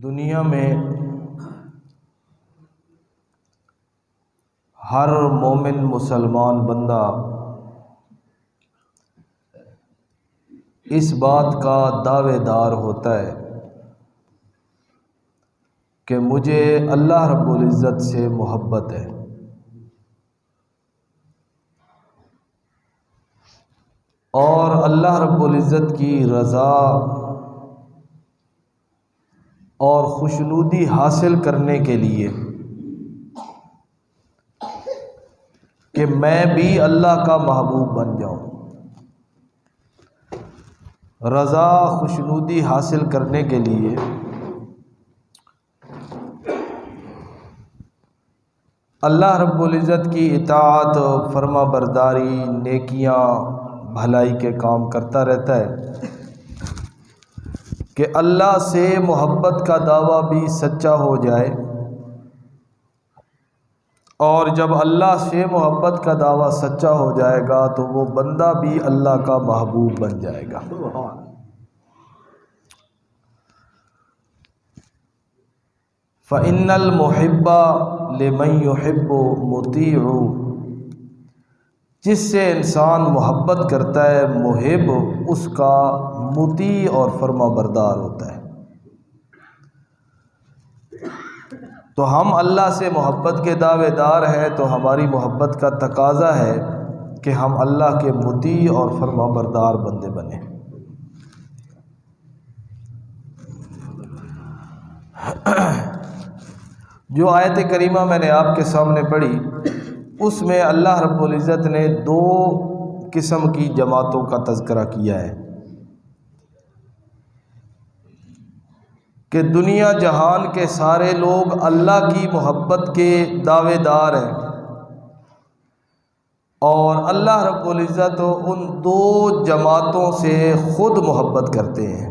دنیا میں ہر مومن مسلمان بندہ اس بات کا دعوے دار ہوتا ہے کہ مجھے اللہ رب العزت سے محبت ہے، اور اللہ رب العزت کی رضا اور خوشنودی حاصل کرنے کے لیے کہ میں بھی اللہ کا محبوب بن جاؤں، رضا خوشنودی حاصل کرنے کے لیے اللہ رب العزت کی اطاعت، فرما برداری، نیکیاں، بھلائی کے کام کرتا رہتا ہے کہ اللہ سے محبت کا دعویٰ بھی سچا ہو جائے، اور جب اللہ سے محبت کا دعویٰ سچا ہو جائے گا تو وہ بندہ بھی اللہ کا محبوب بن جائے گا۔ فَإِنَّ الْمُحِبَّ لِمَن يُحِبُّ مُطِيعُ، جس سے انسان محبت کرتا ہے محب اس کا مطیع اور فرما بردار ہوتا ہے۔ تو ہم اللہ سے محبت کے دعوے دار ہیں، تو ہماری محبت کا تقاضا ہے کہ ہم اللہ کے مطیع اور فرما بردار بندے بنیں۔ جو آیت کریمہ میں نے آپ کے سامنے پڑھی، اس میں اللہ رب العزت نے دو قسم کی جماعتوں کا تذکرہ کیا ہے کہ دنیا جہان کے سارے لوگ اللہ کی محبت کے دعوے دار ہیں، اور اللہ رب العزت ان دو جماعتوں سے خود محبت کرتے ہیں۔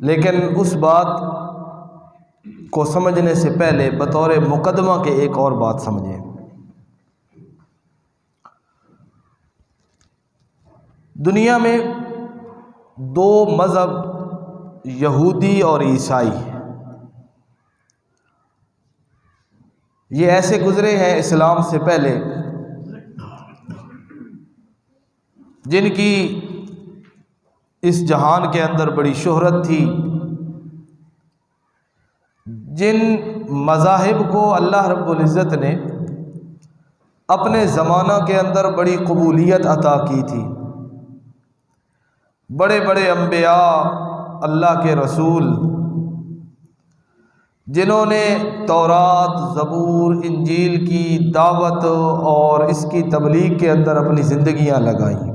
لیکن اس بات کو سمجھنے سے پہلے بطور مقدمہ کے ایک اور بات سمجھیں۔ دنیا میں دو مذہب، یہودی اور عیسائی، یہ ایسے گزرے ہیں اسلام سے پہلے جن کی اس جہان کے اندر بڑی شہرت تھی، جن مذاہب کو اللہ رب العزت نے اپنے زمانہ کے اندر بڑی قبولیت عطا کی تھی۔ بڑے بڑے انبیاء، اللہ کے رسول، جنہوں نے تورات، زبور، انجیل کی دعوت اور اس کی تبلیغ کے اندر اپنی زندگیاں لگائیں،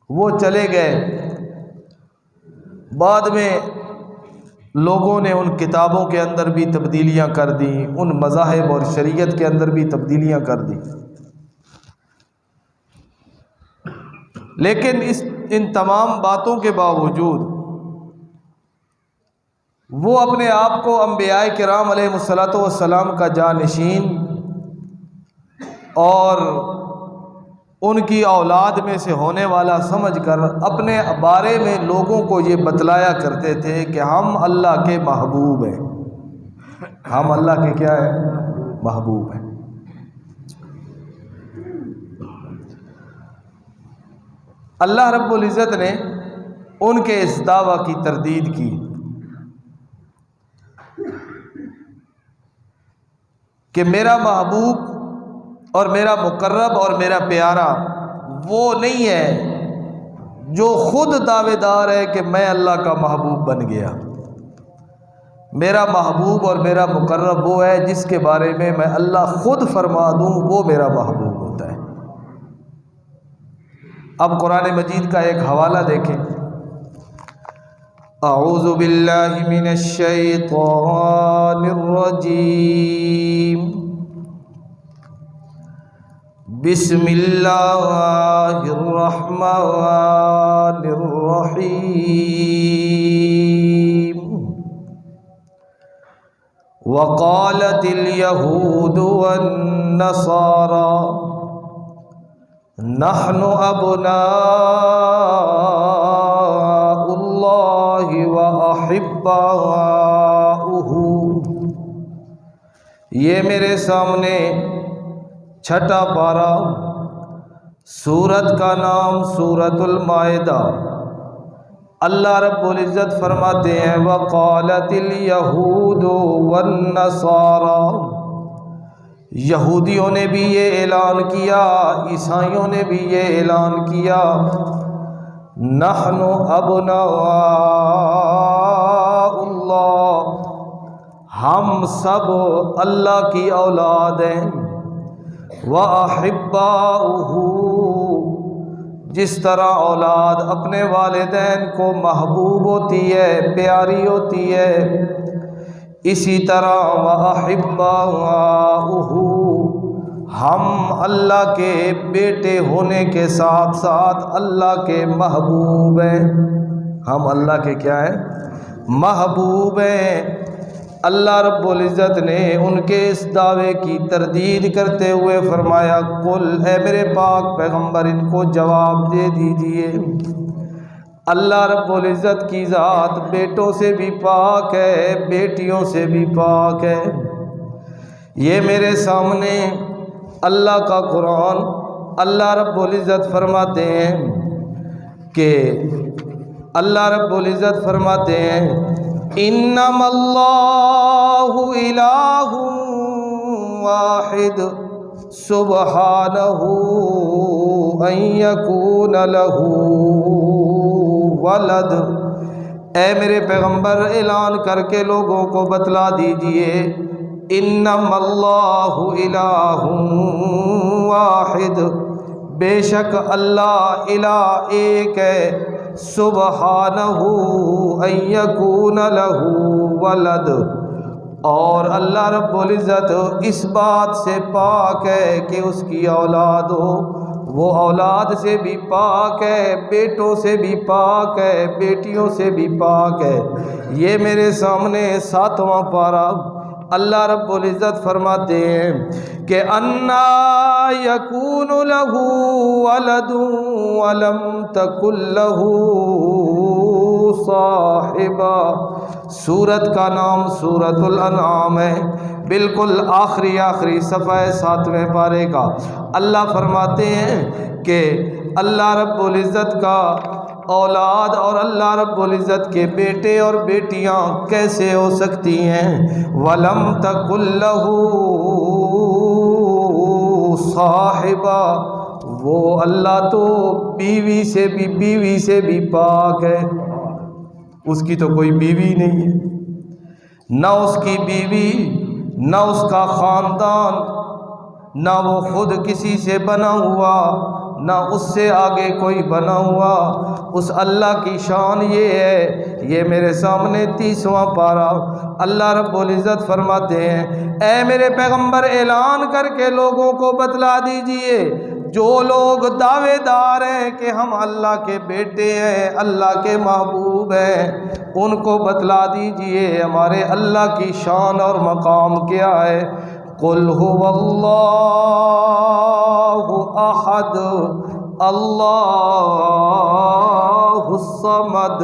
وہ چلے گئے۔ بعد میں لوگوں نے ان کتابوں کے اندر بھی تبدیلیاں کر دیں، ان مذاہب اور شریعت کے اندر بھی تبدیلیاں کر دیں، لیکن ان تمام باتوں کے باوجود وہ اپنے آپ کو انبیاء کرام علیہ الصلوۃ والسلام کا جانشین اور ان کی اولاد میں سے ہونے والا سمجھ کر اپنے بارے میں لوگوں کو یہ بتلایا کرتے تھے کہ ہم اللہ کے محبوب ہیں، ہم اللہ کے کیا ہیں؟ محبوب ہیں۔ اللہ رب العزت نے ان کے اس دعویٰ کی تردید کی کہ میرا محبوب اور میرا مقرب اور میرا پیارا وہ نہیں ہے جو خود دعوے دار ہے کہ میں اللہ کا محبوب بن گیا۔ میرا محبوب اور میرا مقرب وہ ہے جس کے بارے میں اللہ خود فرما دوں وہ میرا محبوب ہوتا ہے۔ اب قرآن مجید کا ایک حوالہ دیکھیں۔ اعوذ باللہ من الشیطان الرجیم، بسم اللہ الرحمن الرحیم، وقالت الیہود والنصارى نحن ابناء اللہ واحباؤہ۔ یہ میرے سامنے چھٹا پارہ، سورت کا نام سورۃ المائدہ۔ اللہ رب العزت فرماتے ہیں وقالت الیہود والنصارى، یہودیوں نے بھی یہ اعلان کیا، عیسائیوں نے بھی یہ اعلان کیا، نحن ابناء اللہ، ہم سب اللہ کی اولاد ہیں، وَأَحِبَّاؤُهُ، جس طرح اولاد اپنے والدین کو محبوب ہوتی ہے، پیاری ہوتی ہے، اسی طرح وَأَحِبَّاؤُهُ، ہم اللہ کے بیٹے ہونے کے ساتھ ساتھ اللہ کے محبوب ہیں۔ ہم اللہ کے کیا ہیں؟ محبوب ہیں۔ اللہ رب العزت نے ان کے اس دعوے کی تردید کرتے ہوئے فرمایا قل، اے میرے پاک پیغمبر ان کو جواب دے دیجئے، اللہ رب العزت کی ذات بیٹوں سے بھی پاک ہے، بیٹیوں سے بھی پاک ہے۔ یہ میرے سامنے اللہ کا قرآن، اللہ رب العزت فرماتے ہیں کہ اللہ رب العزت فرماتے ہیں انما اللہ الہ واحد سبحانہ ان یکون لہ ولد۔ اے میرے پیغمبر اعلان کر کے لوگوں کو بتلا دیجئے انما اللہ الہ واحد، بے شک اللہ الہ ایک ہے، سبحانہ ان یکون لہ ولد، اور اللہ رب العزت اس بات سے پاک ہے کہ اس کی اولاد ہو، وہ اولاد سے بھی پاک ہے، بیٹوں سے بھی پاک ہے، بیٹیوں سے بھی پاک ہے۔ یہ میرے سامنے ساتواں پارہ، اللہ رب العزت فرماتے ہیں کہ انا یکون لہ ولد ولم تکن لہ صاحبہ۔ سورت کا نام سورۃ الانعام ہے، بالکل آخری صفحہ 7ویں پارے کا۔ اللہ فرماتے ہیں کہ اللہ رب العزت کا اولاد اور اللہ رب العزت کے بیٹے اور بیٹیاں کیسے ہو سکتی ہیں؟ وَلَمْ تَكُنْ لَهُ صَاحِبَةٌ، وہ اللہ تو بیوی سے بھی پاک ہے، اس کی تو کوئی بیوی نہیں ہے، نہ اس کی بیوی، نہ اس کا خاندان، نہ وہ خود کسی سے بنا ہوا، نہ اس سے آگے کوئی بنا ہوا۔ اس اللہ کی شان یہ ہے۔ یہ میرے سامنے 30واں پارہ، اللہ رب العزت فرماتے ہیں اے میرے پیغمبر اعلان کر کے لوگوں کو بتلا دیجئے، جو لوگ دعوے دار ہیں کہ ہم اللہ کے بیٹے ہیں، اللہ کے محبوب ہیں، ان کو بتلا دیجئے ہمارے اللہ کی شان اور مقام کیا ہے۔ قل هو اللہ احد اللہ الصمد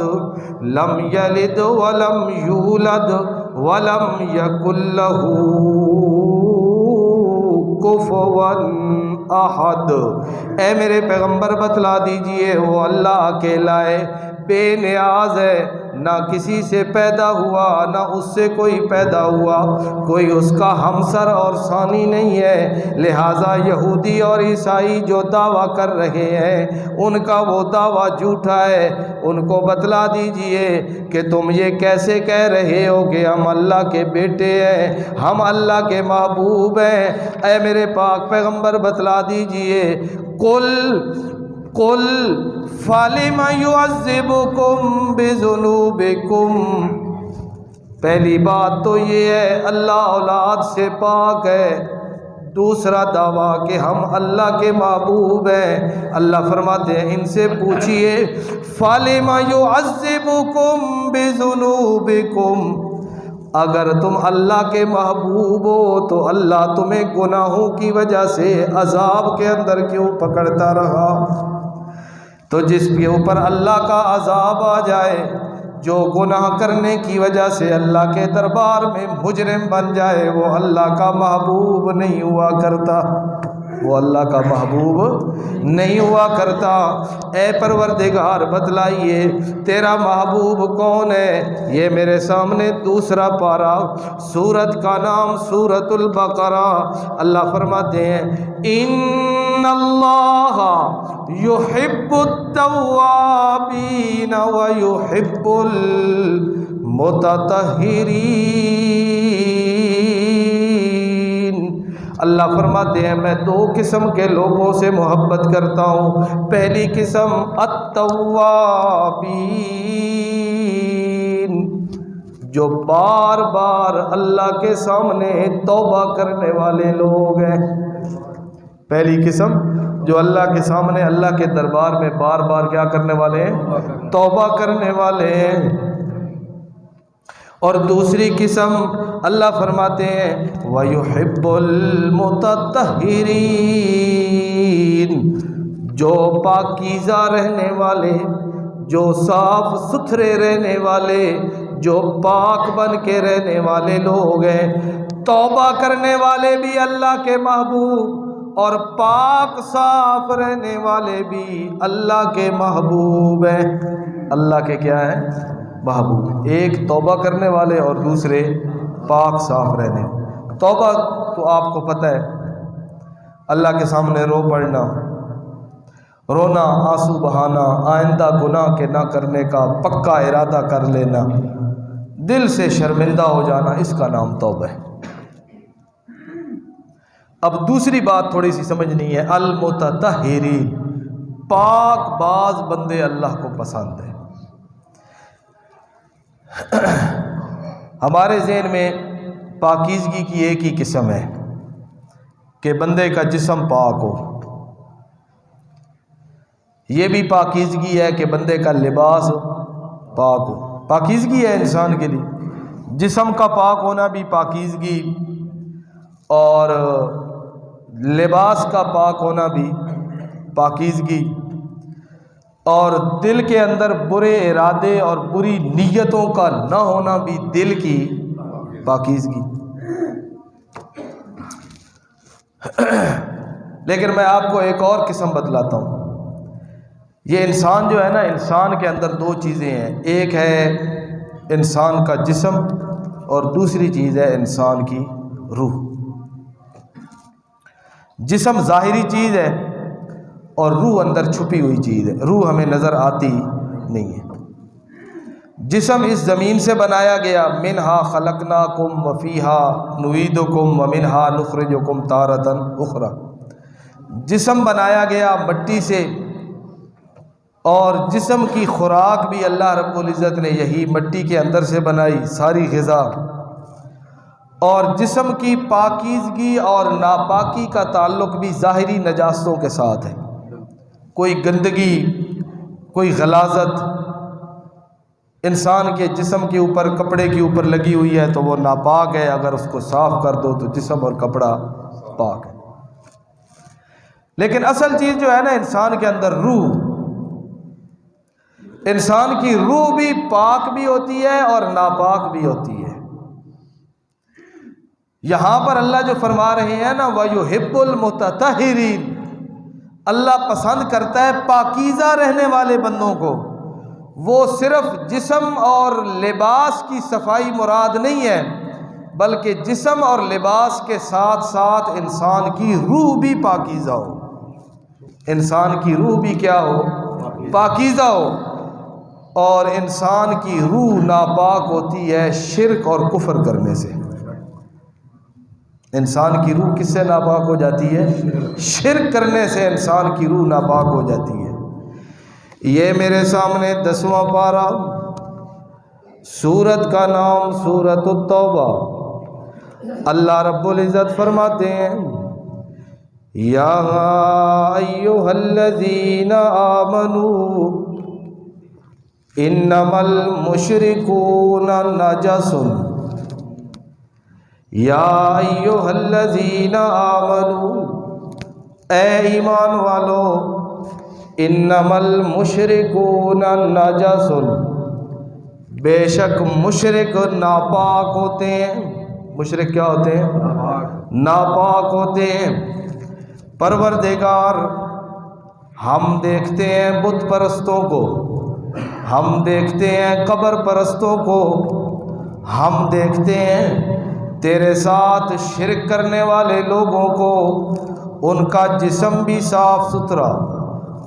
لم یلد ولم یولد ولم یکن لہ کفوا احد۔ اے میرے پیغمبر بتلا دیجئے وہ اللہ اکیلا ہے، بے نیاز ہے، نہ کسی سے پیدا ہوا، نہ اس سے کوئی پیدا ہوا، کوئی اس کا ہمسر اور ثانی نہیں ہے۔ لہٰذا یہودی اور عیسائی جو دعویٰ کر رہے ہیں ان کا وہ دعویٰ جھوٹا ہے۔ ان کو بتلا دیجئے کہ تم یہ کیسے کہہ رہے ہو کہ ہم اللہ کے بیٹے ہیں، ہم اللہ کے محبوب ہیں۔ اے میرے پاک پیغمبر بتلا دیجئے قل فَلِمَ يُعَذِّبُكُم بِذُنُوبِكُم۔ پہلی بات تو یہ ہے اللہ اولاد سے پاک ہے۔ دوسرا دعویٰ کہ ہم اللہ کے محبوب ہیں۔ اللہ فرماتے ہیں ان سے پوچھئے فَلِمَ يُعَذِّبُكُم بِذُنُوبِكُم، اگر تم اللہ کے محبوب ہو تو اللہ تمہیں گناہوں کی وجہ سے عذاب کے اندر کیوں پکڑتا رہا؟ تو جس کے اوپر اللہ کا عذاب آ جائے، جو گناہ کرنے کی وجہ سے اللہ کے دربار میں مجرم بن جائے، وہ اللہ کا محبوب نہیں ہوا کرتا، وہ اللہ کا محبوب نہیں ہوا کرتا۔ اے پروردگار بتلائیے تیرا محبوب کون ہے؟ یہ میرے سامنے دوسرا پارہ، سورت کا نام سورۃ البقرہ۔ اللہ فرماتے ہیں ان اللہ یحب التوابین ویحب المتطہرین۔ اللہ فرماتے ہیں میں دو قسم کے لوگوں سے محبت کرتا ہوں۔ پہلی قسم التوابین، جو بار بار اللہ کے سامنے توبہ کرنے والے لوگ ہیں۔ پہلی قسم جو اللہ کے سامنے اللہ کے دربار میں بار بار کیا کرنے والے ہیں؟ توبہ کرنے والے ہیں۔ اور دوسری قسم اللہ فرماتے ہیں وَيُحِبُّ الْمُتَطَّهِرِينَ، جو پاکیزہ رہنے والے، جو صاف ستھرے رہنے والے، جو پاک بن کے رہنے والے لوگ ہیں۔ توبہ کرنے والے بھی اللہ کے محبوب اور پاک صاف رہنے والے بھی اللہ کے محبوب ہیں۔ اللہ کے کیا ہیں؟ محبوب۔ ایک توبہ کرنے والے اور دوسرے پاک صاف رہنے۔ توبہ تو آپ کو پتہ ہے، اللہ کے سامنے رو پڑنا، رونا، آنسو بہانا، آئندہ گناہ کے نہ کرنے کا پکا ارادہ کر لینا، دل سے شرمندہ ہو جانا، اس کا نام توبہ ہے۔ اب دوسری بات تھوڑی سی سمجھنی ہے، المتطہرین، پاک باز بندے اللہ کو پسند ہے۔ ہمارے ذہن میں پاکیزگی کی ایک ہی قسم ہے کہ بندے کا جسم پاک ہو، یہ بھی پاکیزگی ہے کہ بندے کا لباس پاک ہو، پاکیزگی ہے انسان کے لیے۔ جسم کا پاک ہونا بھی پاکیزگی، اور لباس کا پاک ہونا بھی پاکیزگی، اور دل کے اندر برے ارادے اور بری نیتوں کا نہ ہونا بھی دل کی پاکیزگی۔ لیکن میں آپ کو ایک اور قسم بتلاتا ہوں۔ یہ انسان جو ہے نا، انسان کے اندر دو چیزیں ہیں، ایک ہے انسان کا جسم اور دوسری چیز ہے انسان کی روح۔ جسم ظاہری چیز ہے اور روح اندر چھپی ہوئی چیز ہے، روح ہمیں نظر آتی نہیں ہے۔ جسم اس زمین سے بنایا گیا، منہا خلقناکم وفیہا نعیدکم ومنہا نخرجکم تارۃ اخری۔ جسم بنایا گیا مٹی سے، اور جسم کی خوراک بھی اللہ رب العزت نے یہی مٹی کے اندر سے بنائی، ساری غذا۔ اور جسم کی پاکیزگی اور ناپاکی کا تعلق بھی ظاہری نجاستوں کے ساتھ ہے۔ کوئی گندگی، کوئی غلاظت انسان کے جسم کے اوپر، کپڑے کے اوپر لگی ہوئی ہے تو وہ ناپاک ہے، اگر اس کو صاف کر دو تو جسم اور کپڑا پاک ہے۔ لیکن اصل چیز جو ہے نا انسان کے اندر، روح، انسان کی روح بھی پاک بھی ہوتی ہے اور ناپاک بھی ہوتی ہے۔ یہاں پر اللہ جو فرما رہے ہیں نا وَيُحِبُّ الْمُتَطَہِرِينَ، اللہ پسند کرتا ہے پاکیزہ رہنے والے بندوں کو۔ وہ صرف جسم اور لباس کی صفائی مراد نہیں ہے، بلکہ جسم اور لباس کے ساتھ ساتھ انسان کی روح بھی پاکیزہ ہو، انسان کی روح بھی کیا ہو؟ پاکیزہ ہو۔ اور انسان کی روح ناپاک ہوتی ہے شرک اور کفر کرنے سے۔ انسان کی روح کس سے ناپاک ہو جاتی ہے؟ شرک کرنے سے انسان کی روح ناپاک ہو جاتی ہے۔ یہ میرے سامنے 10واں پارہ، سورت کا نام سورۃ التوبہ۔ اللہ رب العزت فرماتے ہیں یا ایھا الذین آمنوا انما المشرکون نجس یا ایھا الذین آمنوا، اے ایمان والو، انما المشرکون نجس، بے شک مشرک ناپاک ہوتے ہیں۔ مشرک کیا ہوتے ہیں؟ ناپاک ہوتے ہیں۔ پروردگار، ہم دیکھتے ہیں بت پرستوں کو، ہم دیکھتے ہیں قبر پرستوں کو، ہم دیکھتے ہیں تیرے ساتھ شرک کرنے والے لوگوں کو، ان کا جسم بھی صاف ستھرا،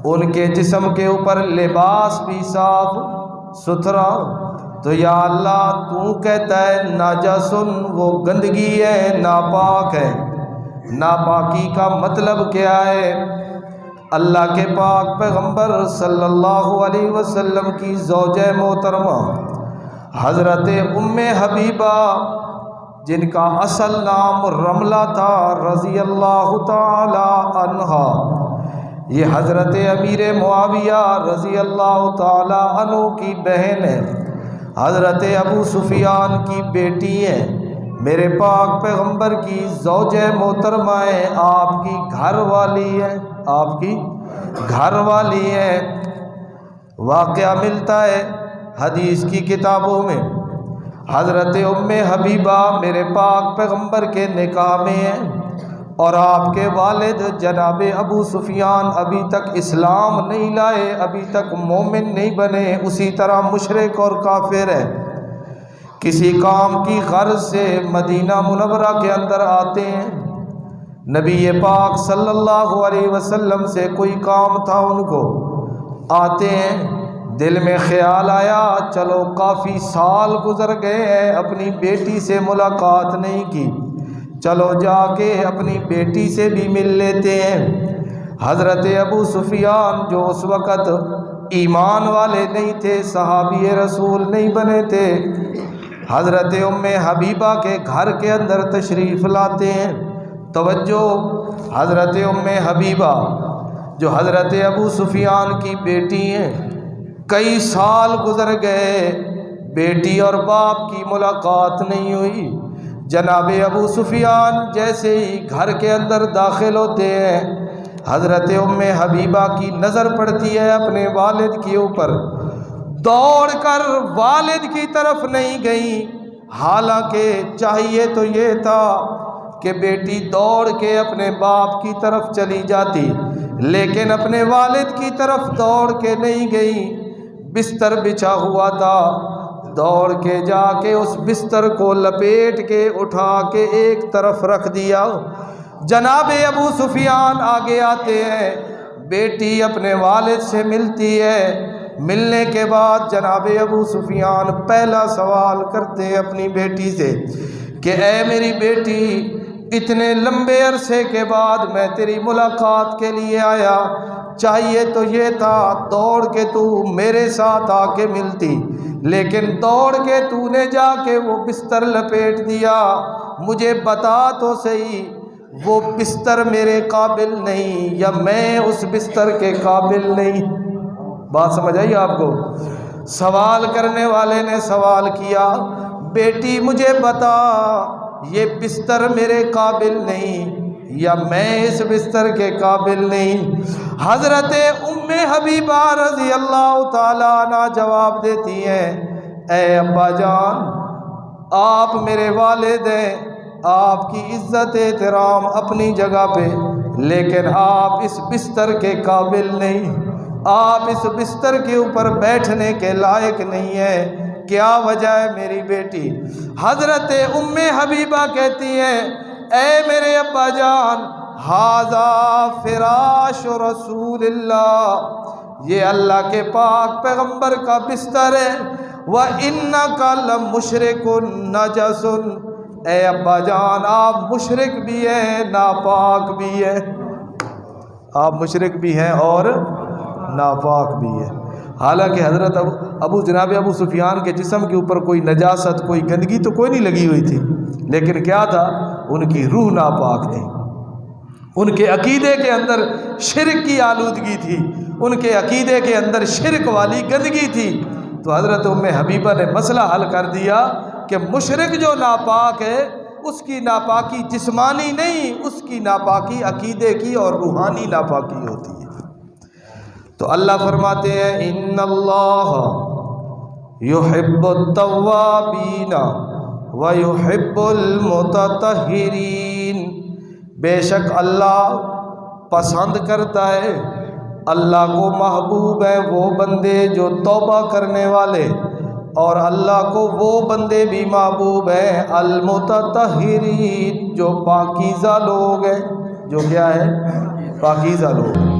ان کے جسم کے اوپر لباس بھی صاف ستھرا، تو یا اللہ تو کہتا ہے ناجسن، وہ گندگی ہے، ناپاک ہے۔ ناپاکی کا مطلب کیا ہے؟ اللہ کے پاک پیغمبر صلی اللہ علیہ وسلم کی زوجہ محترمہ حضرت ام حبیبہ، جن کا اصل نام رملہ تھا رضی اللہ تعالی عنہا، یہ حضرت امیر معاویہ رضی اللہ تعالی عنہ کی بہن ہے، حضرت ابو سفیان کی بیٹی ہے، میرے پاک پیغمبر کی زوجہ محترمہ ہے، آپ کی گھر والی ہے، آپ کی گھر والی ہے۔ واقعہ ملتا ہے حدیث کی کتابوں میں، حضرت ام حبیبہ میرے پاک پیغمبر کے نکاح میں ہیں، اور آپ کے والد جناب ابو سفیان ابھی تک اسلام نہیں لائے، ابھی تک مومن نہیں بنے، اسی طرح مشرک اور کافر ہے۔ کسی کام کی غرض سے مدینہ منورہ کے اندر آتے ہیں، نبی پاک صلی اللہ علیہ وسلم سے کوئی کام تھا، ان کو آتے ہیں، دل میں خیال آیا چلو کافی سال گزر گئے ہیں اپنی بیٹی سے ملاقات نہیں کی، چلو جا کے اپنی بیٹی سے بھی مل لیتے ہیں۔ حضرت ابو سفیان جو اس وقت ایمان والے نہیں تھے، صحابی رسول نہیں بنے تھے، حضرت ام حبیبہ کے گھر کے اندر تشریف لاتے ہیں۔ توجہ، حضرت ام حبیبہ جو حضرت ابو سفیان کی بیٹی ہیں، کئی سال گزر گئے، بیٹی اور باپ کی ملاقات نہیں ہوئی۔ جناب ابو سفیان جیسے ہی گھر کے اندر داخل ہوتے ہیں، حضرت ام حبیبہ کی نظر پڑتی ہے اپنے والد کے اوپر، دوڑ کر والد کی طرف نہیں گئی، حالانکہ چاہیے تو یہ تھا کہ بیٹی دوڑ کے اپنے باپ کی طرف چلی جاتی، لیکن اپنے والد کی طرف دوڑ کے نہیں گئی۔ بستر بچھا ہوا تھا، دوڑ کے جا کے اس بستر کو لپیٹ کے اٹھا کے ایک طرف رکھ دیا۔ جناب ابو سفیان آگے آتے ہیں، بیٹی اپنے والد سے ملتی ہے، ملنے کے بعد جناب ابو سفیان پہلا سوال کرتے ہیں اپنی بیٹی سے کہ اے میری بیٹی، اتنے لمبے عرصے کے بعد میں تیری ملاقات کے لیے آیا، چاہیے تو یہ تھا دوڑ کے تو میرے ساتھ آ کے ملتی، لیکن دوڑ کے تو نے جا کے وہ بستر لپیٹ دیا، مجھے بتا تو صحیح وہ بستر میرے قابل نہیں یا میں اس بستر کے قابل نہیں؟ بات سمجھ آئی آپ کو؟ سوال کرنے والے نے سوال کیا، بیٹی مجھے بتا یہ بستر میرے قابل نہیں یا میں اس بستر کے قابل نہیں؟ حضرت ام حبیبہ رضی اللہ تعالیٰ عنہ جواب دیتی ہیں، اے ابا جان، آپ میرے والد ہیں، آپ کی عزت احترام اپنی جگہ پہ، لیکن آپ اس بستر کے قابل نہیں، آپ اس بستر کے اوپر بیٹھنے کے لائق نہیں ہیں۔ کیا وجہ ہے میری بیٹی؟ حضرت ام حبیبہ کہتی ہیں، اے میرے ابا جان، ھذا فراش رسول اللہ، یہ اللہ کے پاک پیغمبر کا بستر ہے، وَإِنَّكَ لَمُشْرِكٌ نَجَسٌ، اے ابا جان آپ مشرک بھی ہیں، ناپاک بھی ہیں، آپ مشرک بھی ہیں اور ناپاک بھی ہیں۔ حالانکہ حضرت جناب ابو سفیان کے جسم کے اوپر کوئی نجاست، کوئی گندگی تو کوئی نہیں لگی ہوئی تھی، لیکن کیا تھا؟ ان کی روح ناپاک تھی، ان کے عقیدے کے اندر شرک کی آلودگی تھی، ان کے عقیدے کے اندر شرک والی گندگی تھی۔ تو حضرت ام حبیبہ نے مسئلہ حل کر دیا کہ مشرک جو ناپاک ہے اس کی ناپاکی جسمانی نہیں، اس کی ناپاکی عقیدے کی اور روحانی ناپاکی ہوتی ہے۔ تو اللہ فرماتے ہیں ان اللہ یحب التوابین ویحب المتطہرین، بے شک اللہ پسند کرتا ہے، اللہ کو محبوب ہے وہ بندے جو توبہ کرنے والے، اور اللہ کو وہ بندے بھی محبوب ہیں المتطہرین، جو پاکیزہ لوگ ہیں، جو کیا ہے؟ پاکیزہ لوگ ہیں۔